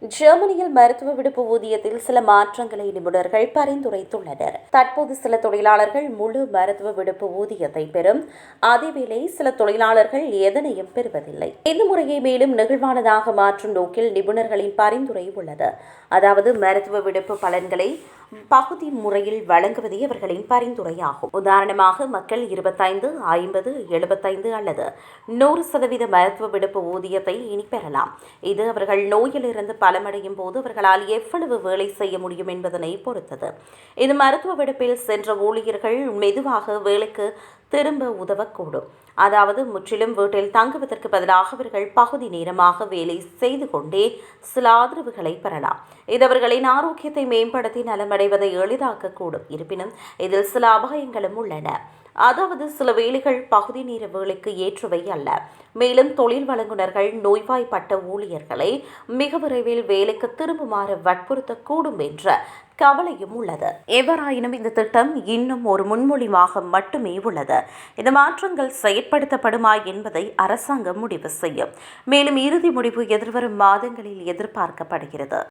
ஜெர்மனியில் மருத்துவ விடுப்பு ஊதியத்தில் சில மாற்றங்களை நிபுணர்கள் பரிந்துரைத்துள்ளனர். தற்போது சில தொழிலாளர்கள் முழு மருத்துவ விடுப்பு ஊதியத்தை பெறும், அதேவேளை சில தொழிலாளர்கள் எதனையும் பெறுவதில்லை. இந்த முறையை மேலும் நெகிழ்வானதாக மாற்றும் நோக்கில் நிபுணர்களின் பரிந்துரை உள்ளது. அதாவது மருத்துவ விடுப்பு பலன்களை பகுதி முறையில் வழங்குவதே அவர்களின் பரிந்துரையாகும். உதாரணமாக, மக்கள் 25, 50, 75 அல்லது 100% மருத்துவ விடுப்பு ஊதியத்தை இனி பெறலாம். இது அவர்கள் நோயிலிருந்து பலமடையும் போது அவர்களால் எவ்வளவு வேலை செய்ய முடியும் என்பதனை பொறுத்தது. இது மருத்துவ விடுப்பில் சென்ற ஊழியர்கள் மெதுவாக வேலைக்கு திரும்ப உதவக்கூடும். அதாவது முற்றிலும் வீட்டில் தங்குவதற்கு பதிலாக அவர்கள் பகுதி நேரமாக வேலை செய்து கொண்டே சில ஆதரவுகளை பெறலாம். இது அவர்களின் ஆரோக்கியத்தை மேம்படுத்தி நலமடைவதை எளிதாக்கக்கூடும். இருப்பினும் இதில் சில அபாயங்களும் உள்ளன. அதாவது சில வேலைகள் பகுதி நேர வேலைக்கு ஏற்றவை அல்ல. மேலும் தொழில் வழங்குநர்கள் நோய்வாய்ப்பட்ட ஊழியர்களை மிக விரைவில் வேலைக்கு திரும்புமாறு வற்புறுத்தக்கூடும் என்ற கவலையும் உள்ளது. எவ்வாறாயினும் இந்த திட்டம் இன்னும் ஒரு முன்மொழிவாக மட்டுமே உள்ளது. இந்த மாற்றங்கள் செயற்படுத்தப்படுமா என்பதை அரசாங்கம் முடிவு செய்யும். மேலும் இறுதி முடிவு எதிர்வரும் மாதங்களில் எதிர்பார்க்கப்படுகிறது.